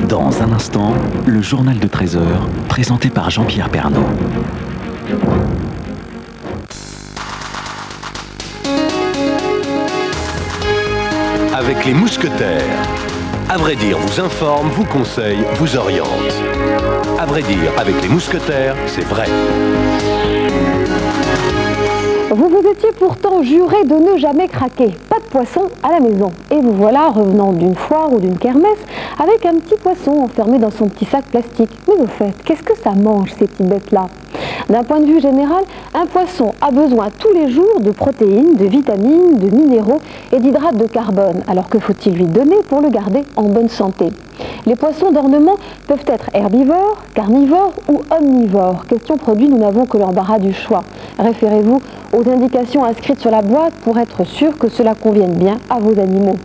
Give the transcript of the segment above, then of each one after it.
Dans un instant, le journal de 13h, présenté par Jean-Pierre Pernaut. Avec les mousquetaires. À vrai dire, vous informe, vous conseille, vous oriente. À vrai dire, avec les mousquetaires, c'est vrai. Vous vous étiez pourtant juré de ne jamais craquer. Pas de poisson à la maison. Et vous voilà revenant d'une foire ou d'une kermesse avec un petit poisson enfermé dans son petit sac plastique. Mais au fait, qu'est-ce que ça mange ces petites bêtes-là? D'un point de vue général, un poisson a besoin tous les jours de protéines, de vitamines, de minéraux et d'hydrates de carbone. Alors que faut-il lui donner pour le garder en bonne santé? Les poissons d'ornement peuvent être herbivores, carnivores ou omnivores. Question produit, nous n'avons que l'embarras du choix. Référez-vous aux indications inscrites sur la boîte pour être sûr que cela convienne bien à vos animaux.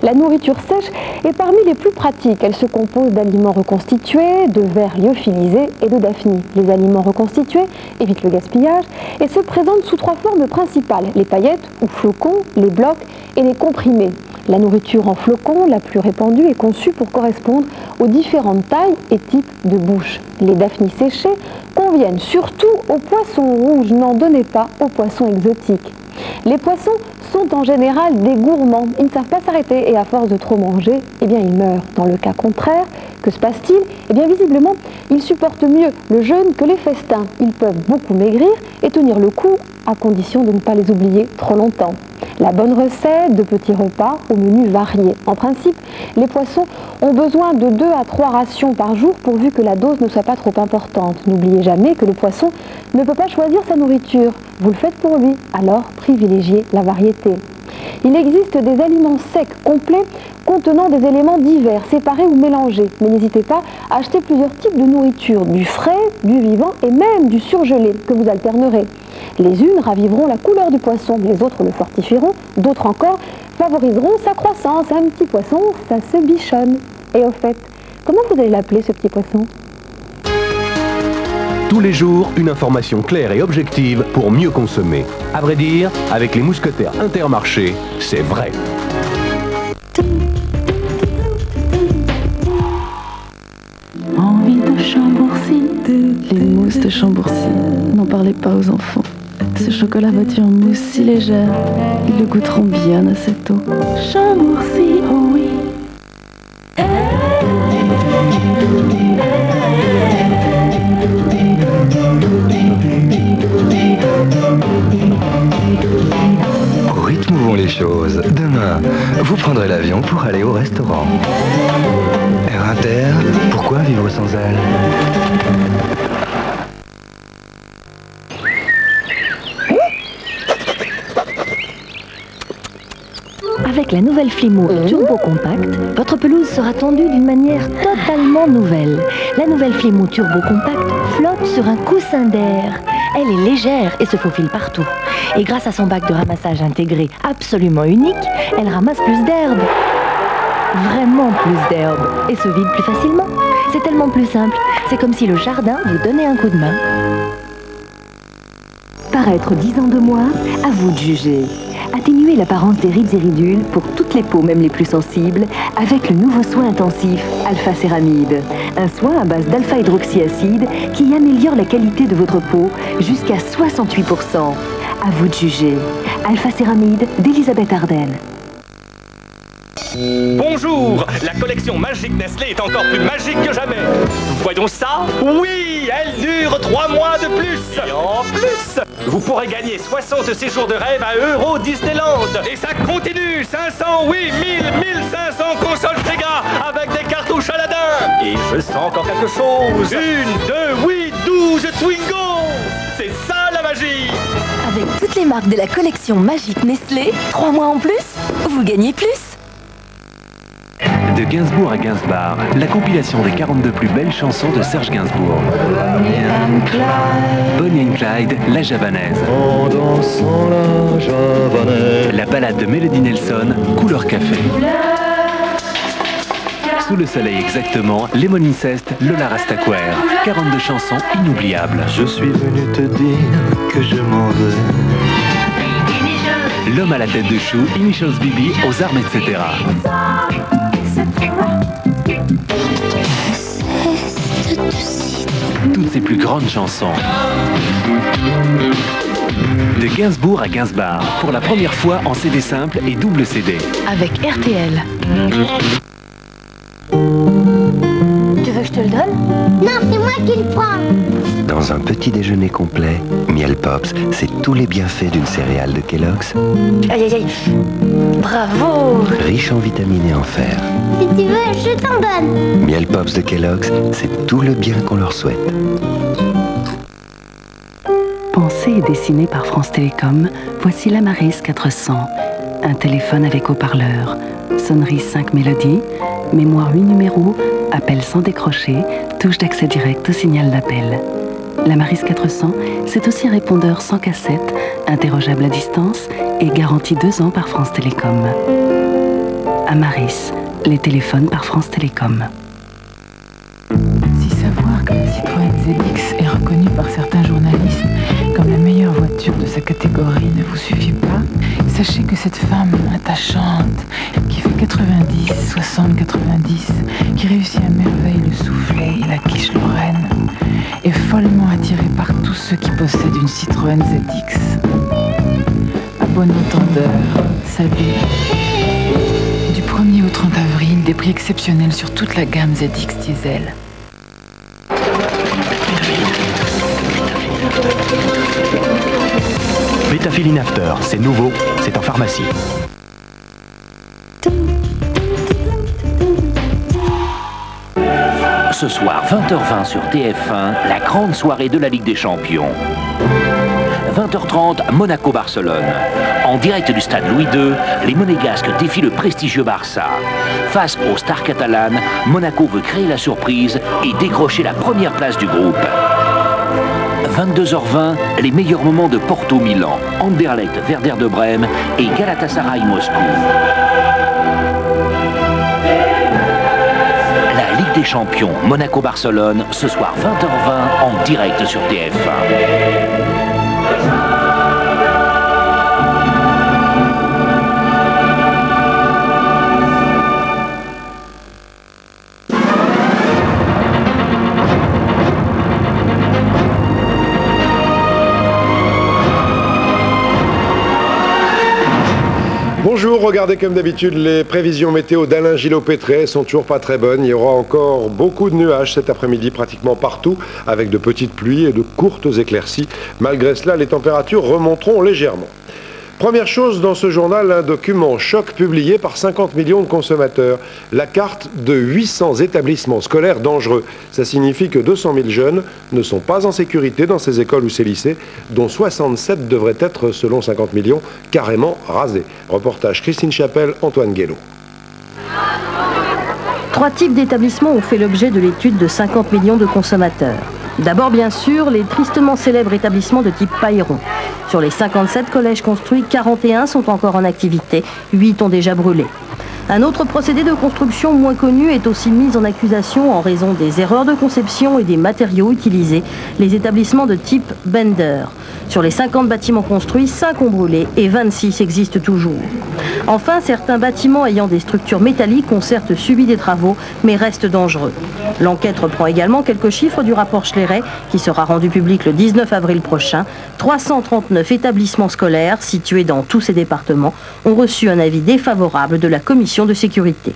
La nourriture sèche est parmi les plus pratiques. Elle se compose d'aliments reconstitués, de vers lyophilisés et de daphnie. Les aliments reconstitués évitent le gaspillage et se présentent sous 3 formes principales: les paillettes ou flocons, les blocs et les comprimés. La nourriture en flocons, la plus répandue, est conçue pour correspondre aux différentes tailles et types de bouches. Les daphnies séchées conviennent surtout aux poissons rouges, n'en donnez pas aux poissons exotiques. Les poissons sont en général des gourmands, ils ne savent pas s'arrêter et à force de trop manger, eh bien ils meurent. Dans le cas contraire, que se passe-t-il? Eh bien visiblement, ils supportent mieux le jeûne que les festins. Ils peuvent beaucoup maigrir et tenir le coup à condition de ne pas les oublier trop longtemps. La bonne recette de petits repas au menu varié. En principe, les poissons ont besoin de 2 à 3 rations par jour pourvu que la dose ne soit pas trop importante. N'oubliez jamais que le poisson ne peut pas choisir sa nourriture. Vous le faites pour lui, alors privilégiez la variété. Il existe des aliments secs complets contenant des éléments divers, séparés ou mélangés. Mais n'hésitez pas à acheter plusieurs types de nourriture, du frais, du vivant et même du surgelé que vous alternerez. Les unes raviveront la couleur du poisson, les autres le fortifieront, d'autres encore favoriseront sa croissance. Un petit poisson, ça se bichonne. Et au fait, comment vous allez l'appeler ce petit poisson? Tous les jours, une information claire et objective pour mieux consommer. À vrai dire, avec les mousquetaires Intermarché, c'est vrai. Envie de Chambourcy, les mousses de Chambourcy. N'en parlez pas aux enfants. Ce chocolat battu en mousse si légère, ils le goûteront bien assez tôt. Chambourcy, oh oui. Au rythme où vont les choses, demain, vous prendrez l'avion pour aller au restaurant. Air Inter, pourquoi vivre sans elle? Avec la nouvelle Flymo Turbo Compact, votre pelouse sera tendue d'une manière totalement nouvelle. La nouvelle Flymo Turbo Compact flotte sur un coussin d'air. Elle est légère et se faufile partout. Et grâce à son bac de ramassage intégré absolument unique, elle ramasse plus d'herbe. Vraiment plus d'herbe. Et se vide plus facilement. C'est tellement plus simple. C'est comme si le jardin vous donnait un coup de main. Paraître 10 ans de moins, à vous de juger. Atténuez l'apparence des rides et ridules pour toutes les peaux, même les plus sensibles, avec le nouveau soin intensif Alpha Céramide. Un soin à base d'alpha-hydroxyacide qui améliore la qualité de votre peau jusqu'à 68%. À vous de juger. Alpha Céramide d'Elisabeth Arden. Bonjour, la collection magique Nestlé est encore plus magique que jamais. Voyons ça. Oui, elle dure 3 mois de plus. Et en plus, vous pourrez gagner 60 séjours de rêve à Euro Disneyland. Et ça continue, 500, oui, 1500 consoles Sega avec des cartouches Aladdin. Et je sens encore quelque chose. 1, 2, oui, 12 Twingo. C'est ça la magie. Avec toutes les marques de la collection magique Nestlé, 3 mois en plus, vous gagnez plus. De Gainsbourg à Gainsbar, la compilation des 42 plus belles chansons de Serge Gainsbourg. Bonnie and Clyde, la javanaise. En dansant la javanaise. La balade de Mélodie Nelson, couleur café. Sous le soleil exactement, Lemon Incest, Lola Rastaquouère. 42 chansons inoubliables. Je suis venu te dire que je m'en veux. L'homme à la tête de chou, Initials BB, aux armes, etc. grandes chansons. De Gainsbourg à Gainsbar, pour la première fois en CD simple et double CD. Avec RTL. Tu veux que je te le donne? Non, c'est moi qui le prends. Dans un petit déjeuner complet, Miel Pops, c'est tous les bienfaits d'une céréale de Kellogg's. Aïe, aïe, aïe. Bravo. Riche en vitamines et en fer. Si tu veux, je t'en donne. Miel Pops de Kellogg's, c'est tout le bien qu'on leur souhaite. Pensé et dessiné par France Télécom, voici l'Amaris 400. Un téléphone avec haut-parleur, sonnerie 5 mélodies, mémoire 8 numéros, appel sans décrocher, touche d'accès direct au signal d'appel. L'Amaris 400, c'est aussi un répondeur sans cassette, interrogeable à distance et garanti 2 ans par France Télécom. Amaris, les téléphones par France Télécom. Si savoir que la Citroën ZX est reconnue par certains journalistes comme la meilleure voiture de sa catégorie ne vous suffit pas, sachez que cette femme attachante, qui fait 90, 60, 90, qui réussit à merveille le soufflet et la quiche lorraine, est follement attirée par tous ceux qui possèdent une Citroën ZX. À bon entendeur, salut. Du 1er au 30 avril, des prix exceptionnels sur toute la gamme ZX Diesel. Bétafilin After, c'est nouveau, c'est en pharmacie. Ce soir, 20h20 sur TF1, la grande soirée de la Ligue des Champions. 20h30, Monaco-Barcelone. En direct du stade Louis II, les Monégasques défient le prestigieux Barça. Face aux stars catalanes, Monaco veut créer la surprise et décrocher la première place du groupe. 22h20, les meilleurs moments de Porto-Milan, Anderlecht, Werder de Brême et Galatasaray-Moscou. La Ligue des Champions, Monaco-Barcelone, ce soir 20h20 en direct sur TF1. Bonjour, regardez comme d'habitude, les prévisions météo d'Alain Gillot-Pétré sont toujours pas très bonnes. Il y aura encore beaucoup de nuages cet après-midi pratiquement partout, avec de petites pluies et de courtes éclaircies. Malgré cela, les températures remonteront légèrement. Première chose dans ce journal, un document choc publié par 50 millions de consommateurs. La carte de 800 établissements scolaires dangereux. Ça signifie que 200 000 jeunes ne sont pas en sécurité dans ces écoles ou ces lycées, dont 67 devraient être, selon 50 millions, carrément rasés. Reportage Christine Chapelle, Antoine Guélaud. 3 types d'établissements ont fait l'objet de l'étude de 50 millions de consommateurs. D'abord, bien sûr, les tristement célèbres établissements de type Pailleron. Sur les 57 collèges construits, 41 sont encore en activité, 8 ont déjà brûlé. Un autre procédé de construction moins connu est aussi mis en accusation en raison des erreurs de conception et des matériaux utilisés, les établissements de type Bender. Sur les 50 bâtiments construits, 5 ont brûlé et 26 existent toujours. Enfin, certains bâtiments ayant des structures métalliques ont certes subi des travaux, mais restent dangereux. L'enquête reprend également quelques chiffres du rapport Schléret, qui sera rendu public le 19 avril prochain. 339 établissements scolaires, situés dans tous ces départements, ont reçu un avis défavorable de la commission de sécurité.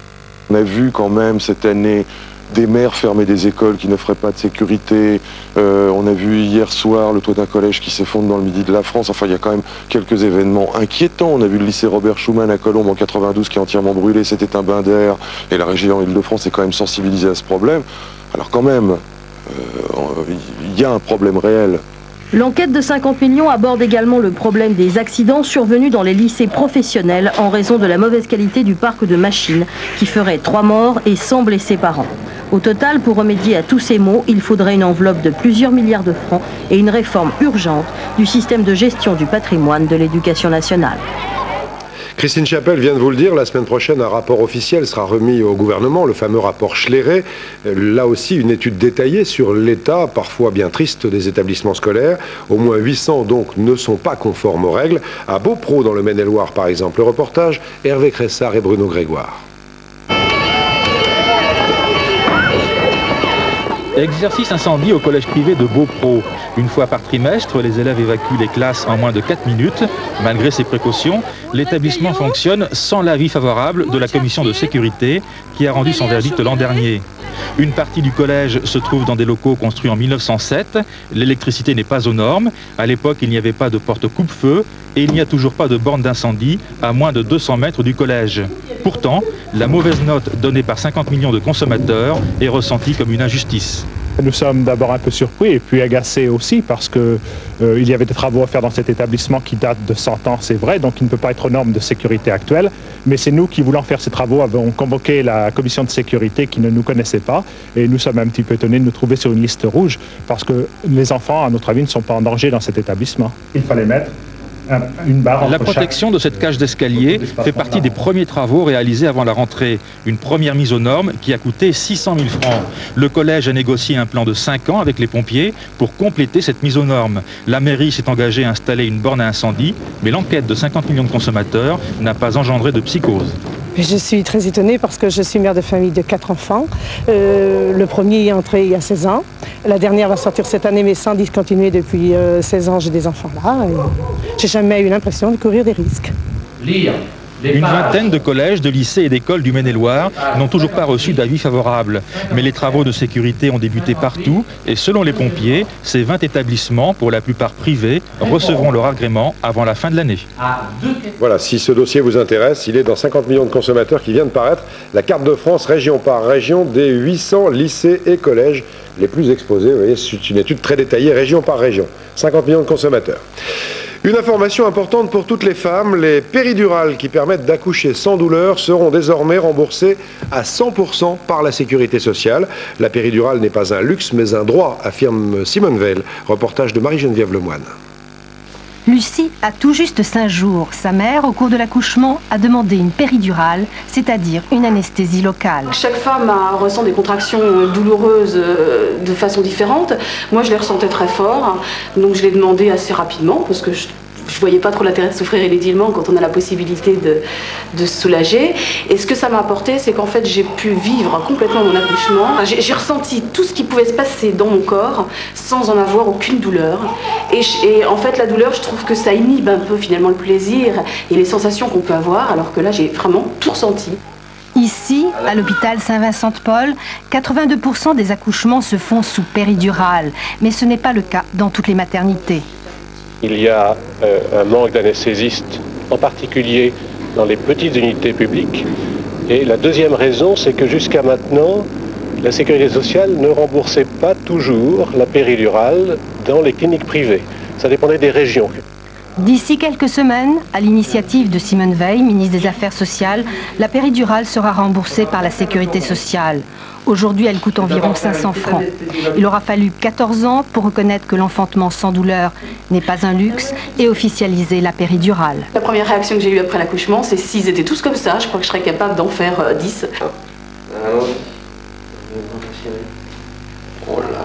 On a vu quand même cette année des maires fermer des écoles qui n'offraient pas de sécurité. On a vu hier soir le toit d'un collège qui s'effondre dans le midi de la France. Enfin, il y a quand même quelques événements inquiétants. On a vu le lycée Robert Schuman à Colombes en 92 qui est entièrement brûlé. C'était un bain d'air. Et la région Île-de-France est quand même sensibilisée à ce problème. Alors quand même, il y a un problème réel. L'enquête de 50 millions aborde également le problème des accidents survenus dans les lycées professionnels en raison de la mauvaise qualité du parc de machines, qui ferait 3 morts et 100 blessés par an. Au total, pour remédier à tous ces maux, il faudrait une enveloppe de plusieurs milliards de francs et une réforme urgente du système de gestion du patrimoine de l'éducation nationale. Christine Chapelle vient de vous le dire, la semaine prochaine, un rapport officiel sera remis au gouvernement, le fameux rapport Schléret. Là aussi, une étude détaillée sur l'état, parfois bien triste, des établissements scolaires. Au moins 800, donc, ne sont pas conformes aux règles. À Beaupro, dans le Maine-et-Loire, par exemple, le reportage, Hervé Cressard et Bruno Grégoire. Exercice incendie au collège privé de Beaupro. Une fois par trimestre, les élèves évacuent les classes en moins de 4 minutes. Malgré ces précautions, l'établissement fonctionne sans l'avis favorable de la commission de sécurité qui a rendu son verdict l'an dernier. Une partie du collège se trouve dans des locaux construits en 1907. L'électricité n'est pas aux normes. À l'époque, il n'y avait pas de porte coupe-feu et il n'y a toujours pas de borne d'incendie à moins de 200 mètres du collège. Pourtant, la mauvaise note donnée par 50 millions de consommateurs est ressentie comme une injustice. Nous sommes d'abord un peu surpris et puis agacés aussi parce que il y avait des travaux à faire dans cet établissement qui datent de 100 ans, c'est vrai, donc il ne peut pas être aux normes de sécurité actuelles. Mais c'est nous qui voulons faire ces travaux, avons convoqué la commission de sécurité qui ne nous connaissait pas et nous sommes un petit peu étonnés de nous trouver sur une liste rouge parce que les enfants, à notre avis, ne sont pas en danger dans cet établissement. Il fallait mettre une barre entre La protection de cette cage d'escalier fait partie des premiers travaux réalisés avant la rentrée. Une première mise aux normes qui a coûté 600 000 francs. Le collège a négocié un plan de 5 ans avec les pompiers pour compléter cette mise aux normes. La mairie s'est engagée à installer une borne à incendie, mais l'enquête de 50 millions de consommateurs n'a pas engendré de psychose. Je suis très étonnée parce que je suis mère de famille de 4 enfants. Le premier est entré il y a 16 ans. La dernière va sortir cette année, mais sans discontinuer depuis 16 ans, j'ai des enfants là. J'ai jamais eu l'impression de courir des risques. Lire. Une vingtaine de collèges, de lycées et d'écoles du Maine-et-Loire n'ont toujours pas reçu d'avis favorable. Mais les travaux de sécurité ont débuté partout et selon les pompiers, ces 20 établissements, pour la plupart privés, recevront leur agrément avant la fin de l'année. Voilà, si ce dossier vous intéresse, il est dans 50 millions de consommateurs qui vient de paraître. La carte de France, région par région, des 800 lycées et collèges les plus exposés. Vous voyez, c'est une étude très détaillée, région par région. 50 millions de consommateurs. Une information importante pour toutes les femmes, les péridurales qui permettent d'accoucher sans douleur seront désormais remboursées à 100% par la sécurité sociale. La péridurale n'est pas un luxe mais un droit, affirme Simone Veil. Reportage de Marie-Geneviève Lemoine. Lucie a tout juste 5 jours. Sa mère, au cours de l'accouchement, a demandé une péridurale, c'est-à-dire une anesthésie locale. Chaque femme ressent des contractions douloureuses de façon différente. Moi, je les ressentais très fort, donc je l'ai demandé assez rapidement parce que je voyais pas trop l'intérêt de souffrir inutilement quand on a la possibilité de se soulager. Et ce que ça m'a apporté, c'est qu'en fait, j'ai pu vivre complètement mon accouchement. J'ai ressenti tout ce qui pouvait se passer dans mon corps sans en avoir aucune douleur. Et en fait, la douleur, je trouve que ça inhibe un peu finalement le plaisir et les sensations qu'on peut avoir, alors que là, j'ai vraiment tout ressenti. Ici, à l'hôpital Saint-Vincent-de-Paul, 82% des accouchements se font sous péridurale. Mais ce n'est pas le cas dans toutes les maternités. Il y a un manque d'anesthésistes, en particulier dans les petites unités publiques. Et la deuxième raison, c'est que jusqu'à maintenant, la sécurité sociale ne remboursait pas toujours la péridurale dans les cliniques privées. Ça dépendait des régions. D'ici quelques semaines, à l'initiative de Simone Veil, ministre des Affaires sociales, la péridurale sera remboursée par la sécurité sociale. Aujourd'hui, elle coûte environ 500 francs. Il aura fallu 14 ans pour reconnaître que l'enfantement sans douleur n'est pas un luxe et officialiser la péridurale. La première réaction que j'ai eue après l'accouchement, c'est s'ils étaient tous comme ça, je crois que je serais capable d'en faire 10. Oh là là.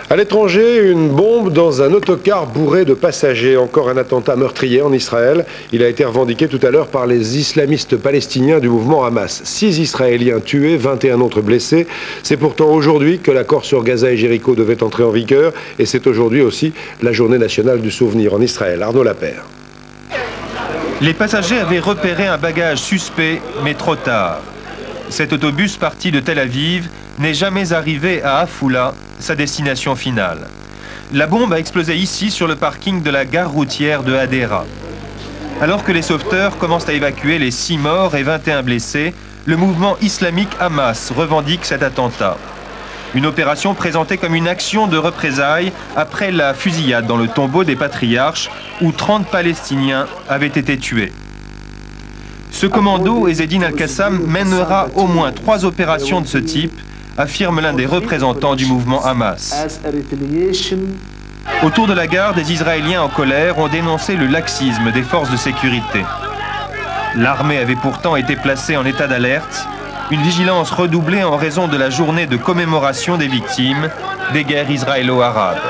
À l'étranger, une bombe dans un autocar bourré de passagers. Encore un attentat meurtrier en Israël. Il a été revendiqué tout à l'heure par les islamistes palestiniens du mouvement Hamas. 6 Israéliens tués, 21 autres blessés. C'est pourtant aujourd'hui que l'accord sur Gaza et Jéricho devait entrer en vigueur. Et c'est aujourd'hui aussi la journée nationale du souvenir en Israël. Arnaud Lapère. Les passagers avaient repéré un bagage suspect, mais trop tard. Cet autobus parti de Tel Aviv n'est jamais arrivé à Afula, sa destination finale. La bombe a explosé ici sur le parking de la gare routière de Hadera. Alors que les sauveteurs commencent à évacuer les 6 morts et 21 blessés, le mouvement islamique Hamas revendique cet attentat. Une opération présentée comme une action de représailles après la fusillade dans le tombeau des patriarches où 30 Palestiniens avaient été tués. Ce commando, Ezzedine Al-Qassam, mènera au moins 3 opérations de ce type, affirme l'un des représentants du mouvement Hamas. Autour de la gare, des Israéliens en colère ont dénoncé le laxisme des forces de sécurité. L'armée avait pourtant été placée en état d'alerte, une vigilance redoublée en raison de la journée de commémoration des victimes des guerres israélo-arabes.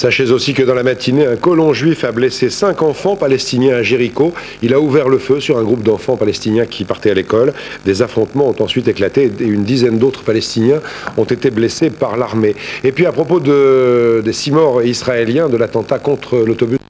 Sachez aussi que dans la matinée, un colon juif a blessé 5 enfants palestiniens à Jéricho. Il a ouvert le feu sur un groupe d'enfants palestiniens qui partaient à l'école. Des affrontements ont ensuite éclaté et une dizaine d'autres Palestiniens ont été blessés par l'armée. Et puis à propos des 6 morts israéliens de l'attentat contre l'autobus